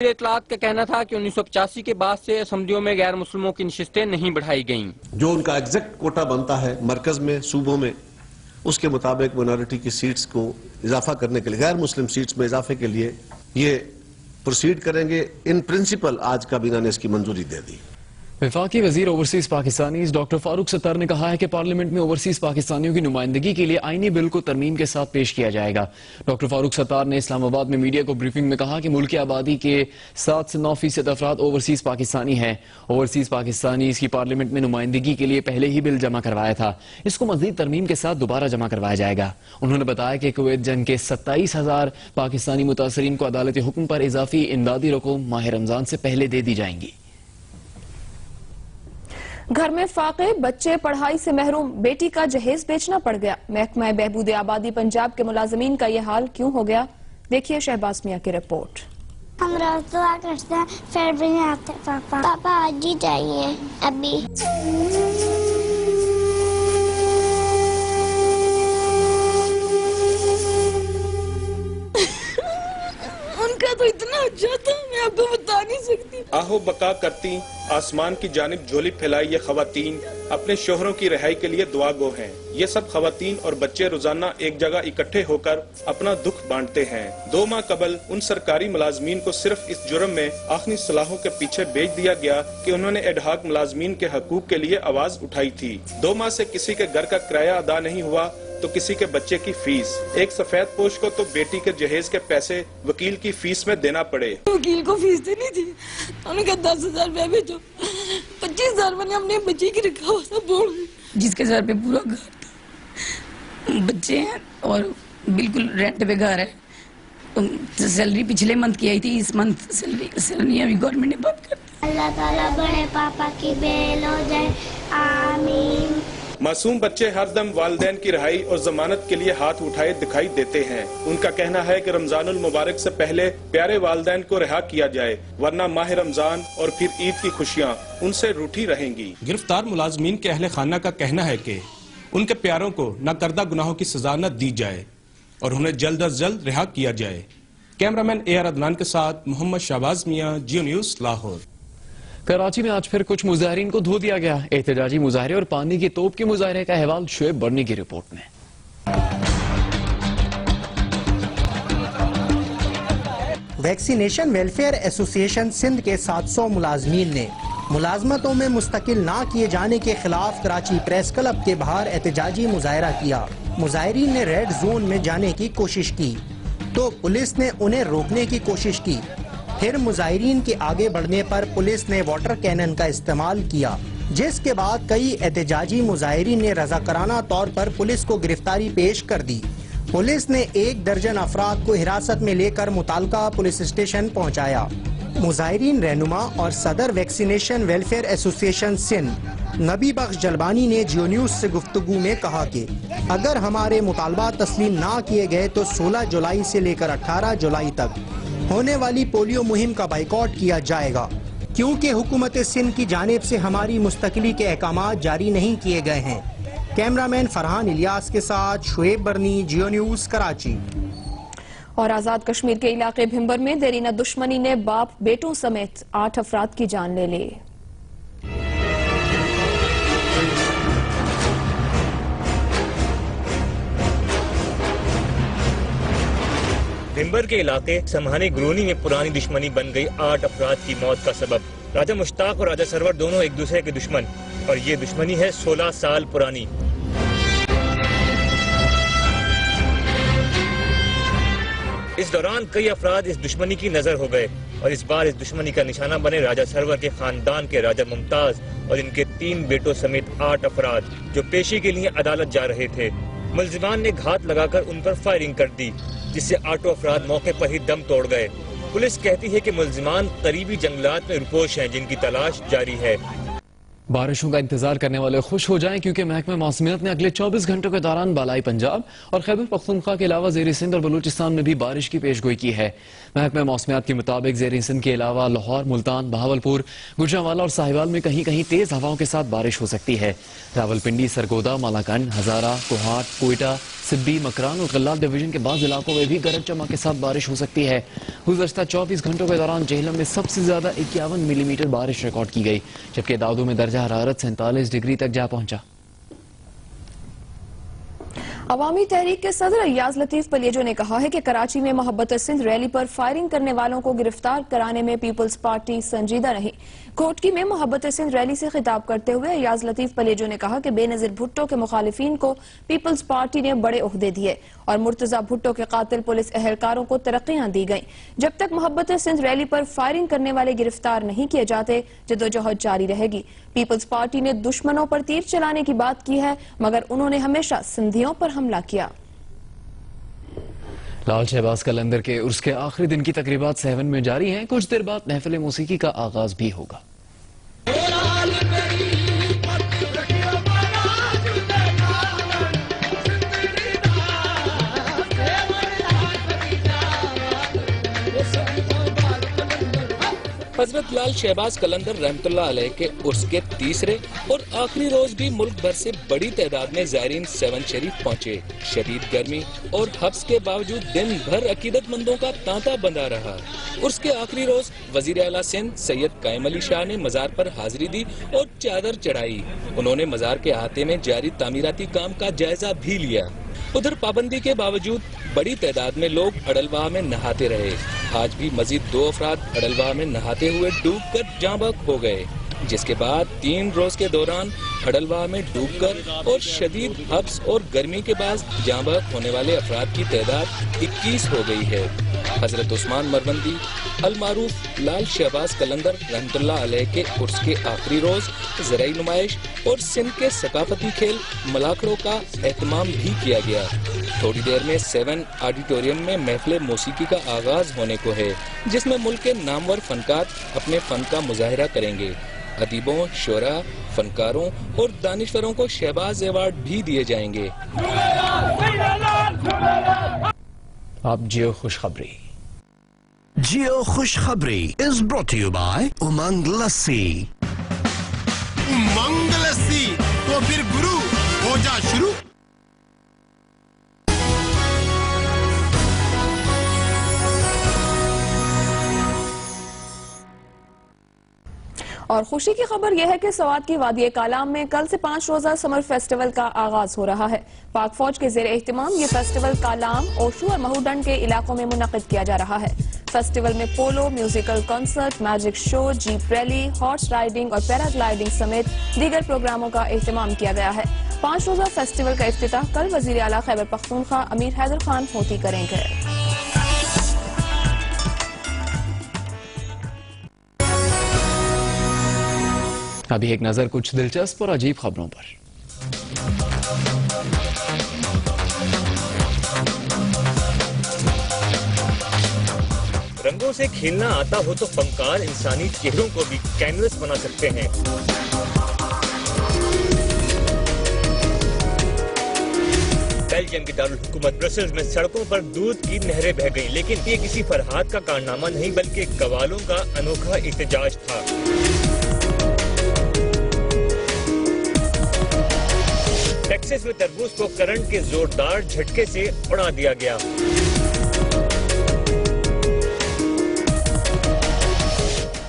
इत्तलात का कहना था कि 1985 के बाद से असम्बलियों में गैर मुस्लिमों की नशिस्तें नहीं बढ़ाई गईं। जो उनका एग्जैक्ट कोटा बनता है मरकज में, सूबों में, उसके मुताबिक माइनॉरिटी की सीट्स को इजाफा करने के लिए, गैर मुस्लिम सीट्स में इजाफे के लिए ये प्रोसीड करेंगे। इन प्रिंसिपल आज काबीना ने इसकी मंजूरी दे दी। वफाकी वजीर overseas Pakistanis doctor Farooq Sattar ने कहा है कि पार्लियामेंट में ओवरसीज पाकिस्तानियों की नुमाइंदगी के लिए आईनी बिल को तरमीम के साथ पेश किया जाएगा। डॉक्टर फारूक सत्तार ने इस्लामाबाद में मीडिया को ब्रीफिंग में कहा कि मुल्क की आबादी के 7 से 9% अफराद ओवरसीज पाकिस्तानी हैं। ओवरसीज पाकिस्तानी इसकी पार्लियामेंट में नुमाइंदगी के लिए पहले ही बिल जमा करवाया था, इसको मजीद तरमीम के साथ दोबारा जमा करवाया जाएगा। उन्होंने बताया कि कुवैत जंग के 27,000 पाकिस्तानी मुतासरीन को अदालती हुक्म पर इजाफी इमदादी रकूम माह रमजान से पहले दे दी जाएंगी। घर में फाके, बच्चे पढ़ाई से महरूम, बेटी का जहेज बेचना पड़ गया। महकमा बहबूद आबादी पंजाब के मुलाजमीन का यह हाल क्यों हो गया, देखिए शहबाज मियां की रिपोर्ट। हम रोज दुआ करते हैं फिर भी नहीं आते पापा आज ही चाहिए अभी। उनका तो इतना अच्छा था, मैं आपको बता नहीं सकती। आहो बका करती आसमान की जानिब झोली फैलाई ये खवातीन अपने शोहरों की रिहाई के लिए दुआ गो हैं। ये सब खवातीन और बच्चे रोजाना एक जगह इकट्ठे होकर अपना दुख बांटते हैं। 2 माह कबल उन सरकारी मुलाजमीन को सिर्फ इस जुर्म में आखिरी सलाहों के पीछे भेज दिया गया कि उन्होंने एडहाक मुलाजमीन के हकूक के लिए आवाज उठाई थी। 2 माह से किसी के घर का किराया अदा नहीं हुआ तो किसी के बच्चे की फीस, एक सफेद पोश को तो बेटी के जहेज के पैसे वकील की फीस में देना पड़े। वकील को फीस देनी थी, उन्होंने कहा 10,000 रुपया भेजो, 25,000 मैंने अपने बच्चे की रखा हुआ था बोल, जिसके सर पे पूरा घर था, बच्चे हैं और बिल्कुल रेंट पे घर है। तो सैलरी पिछले मंथ की आई थी, इस मंथ सैलरी अभी गवर्नमेंट ने बंद कर दी। अल्लाह ताला बड़े पापा की बेल हो जाए, आमीन। मासूम बच्चे हरदम वालिदैन की रिहाई और जमानत के लिए हाथ उठाए दिखाई देते हैं। उनका कहना है कि रमजानुल मुबारक से पहले प्यारे वालिदैन को रिहा किया जाए, वरना माह रमजान और फिर ईद की खुशियाँ उनसे रूठी रहेंगी। गिरफ्तार मुलाजमीन के अहले खाना का कहना है कि उनके प्यारों को न करदा गुनाहों की सजा न दी जाए और उन्हें जल्द अज जल्द रिहा किया जाए। कैमरामैन AR अदनान के साथ मोहम्मद शहबाज मियां, जियो न्यूज, लाहौर। कराची में आज फिर कुछ मुजाहिरीन को धो दिया गया। एहतजाजी मुजाहरे और पानी की तोप के मुजाहरे का अहवाल शुएब बर्नी की रिपोर्ट में। वैक्सीनेशन वेलफेयर एसोसिएशन सिंध के 700 मुलाजमीन ने मुलाजमतों में मुस्तकिल ना किए जाने के खिलाफ कराची प्रेस क्लब के बाहर एहतजाजी मुजाहरा किया। मुजाहिरीन ने रेड जोन में जाने की कोशिश की तो पुलिस ने उन्हें रोकने की कोशिश की। फिर मुजाहिरीन के आगे बढ़ने पर पुलिस ने वाटर कैनन का इस्तेमाल किया, जिसके बाद कई एहतजाजी मुजाहिरीन ने रज़ाकाराना तौर पर पुलिस को गिरफ्तारी पेश कर दी। पुलिस ने 1 दर्जन अफराद को हिरासत में लेकर मुताल्लिका पुलिस स्टेशन पहुंचाया। मुजाहिरीन रहनुमा और सदर वैक्सीनेशन वेलफेयर एसोसिएशन सिंध नबी बख्श जलबानी ने जियो न्यूज से गुफ्तगू में कहा कि अगर हमारे मुतालबा तस्लीम ना किए गए तो 16 जुलाई से लेकर 18 जुलाई तक होने वाली पोलियो मुहिम का बाइकॉट किया जाएगा, क्योंकि हुकूमत सिंध की जानिब से हमारी मुस्तकिली के अहकाम जारी नहीं किए गए हैं। कैमरामैन फरहान इलियास के साथ शुएब बर्नी, जियो न्यूज, कराची। और आजाद कश्मीर के इलाके भिम्बर में देरीना दुश्मनी ने बाप बेटों समेत 8 अफराद की जान ले ली। भिम्बर के इलाके समहानी गुरूनी में पुरानी दुश्मनी बन गई 8 अफराद की मौत का सबब। राजा मुश्ताक और राजा सरवर दोनों एक दूसरे के दुश्मन और ये दुश्मनी है 16 साल पुरानी। इस दौरान कई अफराद इस दुश्मनी की नजर हो गए और इस बार इस दुश्मनी का निशाना बने राजा सरवर के खानदान के राजा मुमताज और इनके 3 बेटों समेत 8 अफराद जो पेशी के लिए अदालत जा रहे थे। मुल्जिमान ने घात लगाकर उन पर फायरिंग कर दी, जिससे 8 अफराद मौके पर ही दम तोड़ गए। पुलिस कहती है कि मुल्जिमान करीबी जंगलात में रुपोश हैं, जिनकी तलाश जारी है। बारिशों का इंतजार करने वाले खुश हो जाएं क्योंकि महकमा मौसमियात ने अगले 24 घंटों के दौरान बालाई पंजाब और खैबर पख्तूनख्वा के अलावा ज़ेर सिंध और बलूचिस्तान में भी बारिश की पेशगोई की है। महकमा मौसमियात के मुताबिक ज़ेर सिंध के अलावा लाहौर, मुल्तान, बहावलपुर, गुजरांवाला और साहिवाल में कहीं कहीं तेज हवाओं के साथ बारिश हो सकती है। रावलपिंडी, सरगोदा, मालाकंड, हजारा, कोहाट, कोयटा, सिब्बी, मकरान और गल्लात डिवीजन के बाद इलाकों में भी गरज चमक के साथ बारिश हो सकती है। गुज़श्ता 24 घंटों के दौरान जेहलम में सबसे ज्यादा 51 मिलीमीटर बारिश रिकॉर्ड की गई, जबकि दाऊदो में दर्जा हरारत 47 डिग्री तक जा पहुंचा। अवामी तहरीक के सदर अय्याज लतीफ पलेजो ने कहा है कि कराची में मोहब्बत सिंध रैली पर फायरिंग करने वालों को गिरफ्तार कराने में पीपल्स पार्टी संजीदा नहीं। कोटकी में मोहब्बत सिंध रैली से खिताब करते हुए अय्याज लतीफ पलेजो ने कहा कि बेनजीर भुट्टो के मुखालिफिन को पीपल्स पार्टी ने बड़े ओहदे दिए और मुर्तजा भुट्टो के कातिल पुलिस एहलकारों को तरक्कियां दी गईं। जब तक मोहब्बत सिंध रैली पर फायरिंग करने वाले गिरफ्तार नहीं किए जाते, जदोजहद जारी रहेगी। पीपल्स पार्टी ने दुश्मनों पर तीर चलाने की बात की है, मगर उन्होंने हमेशा सिंधियों पर हमला किया। लाल शहबाज कलंदर के उर्स के आखिरी दिन की तकरीबात 7 में जारी हैं। कुछ देर बाद महफिल मौसीकी का आगाज भी होगा। हजरत लाल शहबाज कलंदर रहमतुल्लाह अलैह के उर्स के तीसरे और आखिरी रोज भी मुल्क भर से बड़ी तादाद में ज़ायरीन 7 शरीफ पहुँचे। शदीद गर्मी और हब्स के बावजूद दिन भर अकीदतमंदों का तांता बंधा रहा। उर्स के आखिरी रोज वजीर आला सिंध सैयद कायम अली शाह ने मजार पर हाजिरी दी और चादर चढ़ाई। उन्होंने मजार के अहाते में जारी तामीराती काम का जायजा भी लिया। उधर पाबंदी के बावजूद बड़ी तादाद में लोग अडलवाह में नहाते रहे। आज भी मजीद 2 अफराद अडलवाह में नहाते हुए डूबकर जाँ बहक हो गए, जिसके बाद 3 रोज के दौरान अडलवाह में डूबकर और शदीद हब्स और गर्मी के बाद जाँ बहक होने वाले अफराद की तादाद 21 हो गई है। हजरत उस्मान मरवंदी अल मारूफ लाल शहबाज कलंदर रहमतुल्लाह अलैह के उर्स के आखिरी रोज ज़राई नुमाइश और सिंध के सकाफती खेल मलाखड़ों का एहतमाम भी किया गया। थोड़ी देर में 7 ऑडिटोरियम में महफिल मौसीकी का आगाज होने को है, जिसमें मुल्क के नामवर फनकार अपने फन का मुजाहिरा करेंगे। अदीबों, शोरा, फनकारों और दानिशवरों को शहबाज अवार्ड भी दिए जाएंगे। आप जियो खुशखबरी। जियो खुशखबरी इज ब्रॉट यू बाय उमंग लस्सी। उमंग लस्सी, तो फिर गुरु हो जा शुरू। और खुशी की खबर यह है कि सवात की वादी कालाम में कल से 5 रोजा समर फेस्टिवल का आगाज हो रहा है। पाक फौज के जेर एहतमाम ये फेस्टिवल कालाम, ओशू और महूडंड के इलाकों में मुनक़िद किया जा रहा है। फेस्टिवल में polo, musical concert, magic show, jeep rally, horse riding और पैराग्लाइडिंग समेत दीगर प्रोग्रामों का एहतमाम किया गया है। 5 रोजा फेस्टिवल का इफ्तिताह कल वजीर आला खैबर पख्तूनख्वा अमीर हैदर खान होती करेंगे। अभी एक नजर कुछ दिलचस्प और अजीब खबरों पर। रंगों से खेलना आता हो तो फनकार इंसानी चेहरों को भी कैनवस बना सकते हैं। बेल्जियम की दारुल हुकूमत ब्रसेल्स में सड़कों पर दूध की नहरें बह गईं, लेकिन ये किसी फरहाद का कारनामा नहीं बल्कि कवालों का अनोखा एहतजाज था। टेक्सास में तरबूज को करंट के जोरदार झटके से उड़ा दिया गया।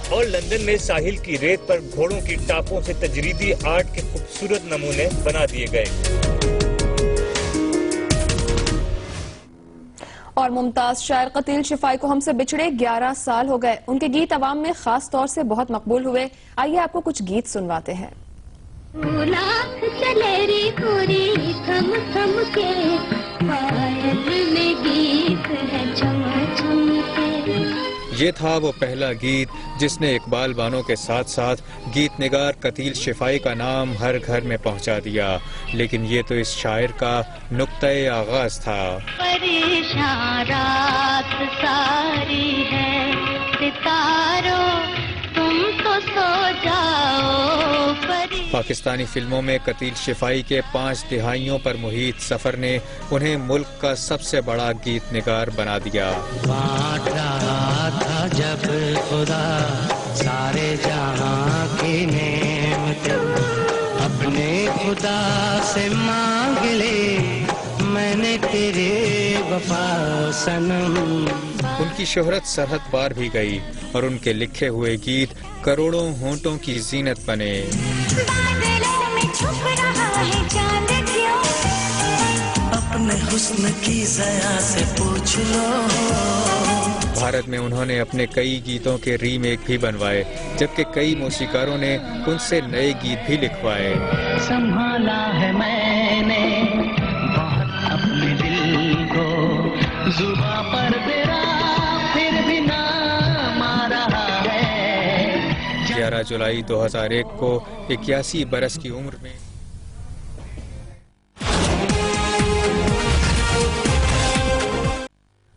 और लंदन में साहिल की रेत पर घोड़ों की टापों से तजरीदी आर्ट के खूबसूरत नमूने बना दिए गए। और मुमताज शायर कतील शिफाई को हमसे बिछड़े 11 साल हो गए। उनके गीत अवाम में खास तौर से बहुत मकबूल हुए। आइए आपको कुछ गीत सुनवाते हैं। चले रे पूरी थम थम के पायल में गीत है चम चम के। ये था वो पहला गीत जिसने इकबाल बानो के साथ साथ गीत निगार कतील शिफाई का नाम हर घर में पहुंचा दिया। लेकिन ये तो इस शायर का नुक्ते आगाज था। परेशान रात सारी है सितारों तुम तो सो जाओ। पाकिस्तानी फिल्मों में कतील शिफाई के 5 दिहाइयों पर मुहित सफर ने उन्हें मुल्क का सबसे बड़ा गीत निगार बना दिया। बांट रहा था जब खुदा सारे जहां की नेमतें, अपने खुदा से मांग ले मैंने तेरे वफा सनम। उनकी शोहरत सरहद पार भी गई और उनके लिखे हुए गीत करोड़ों होंठों की जीनत बने। बादलों में छुप रहा है चांद क्यों, अपने हुस्न की ज़या से पूछ लो। भारत में उन्होंने अपने कई गीतों के रीमेक भी बनवाए, जबकि कई मौसीकारों ने उनसे नए गीत भी लिखवाए। संभाला है मैंने बहुत अपने दिल को, जुबां पर तेरा फिर भी नाम आ रहा है। 11 जुलाई 2001 को 81 बरस की उम्र में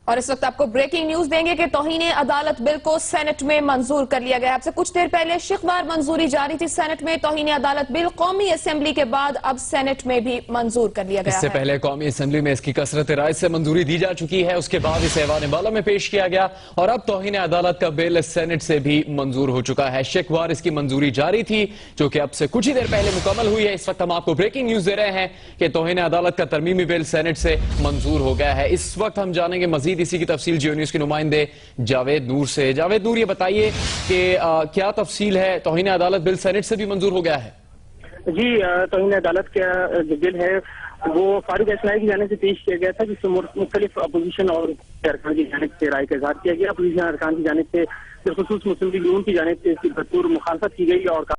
और इस वक्त आपको ब्रेकिंग न्यूज देंगे कि तौहीन अदालत बिल को सेनेट में मंजूर कर लिया गया। आपसे कुछ देर पहले शिकवार मंजूरी जारी थी सेनेट में। तौहीन अदालत बिल कौमी असेंबली के बाद अब सेनेट में भी मंजूर कर लिया गया। इससे पहले कौमी असेंबली में इसकी कसरत राय से मंजूरी दी जा चुकी है, उसके बाद इसे ऐवान बाला में पेश किया गया और अब तौहीन अदालत का बिल सेनेट से भी मंजूर हो चुका है। शिकवार इसकी मंजूरी जारी थी जो कि अब से कुछ ही देर पहले मुकम्मल हुई है। इस वक्त हम आपको ब्रेकिंग न्यूज दे रहे हैं कि तौहीन अदालत का तरमीमी बिल सेनेट से मंजूर हो गया है। इस वक्त हम जानेंगे मजीद इसी की तफसील जियो न्यूज के नुमाइंदे जावेद नूर से। जावेद नूर, ये बताइए कि क्या तफसील है, तौहीन अदालत बिल सेनेट से भी मंजूर हो गया है? जी, तौहीन अदालत का जो बिल है वो फारूक असनाई की जानिब से पेश किया गया था, जिसमें मुख्तलिफ अपोजिशन और अरकान की जानिब से राय का इजहार किया गया। अपोजिशन अरकान की जानिब से बिलखुसूस मुस्लिम लीग नून की जानिब से इसकी भरपूर मुखालफत की गई और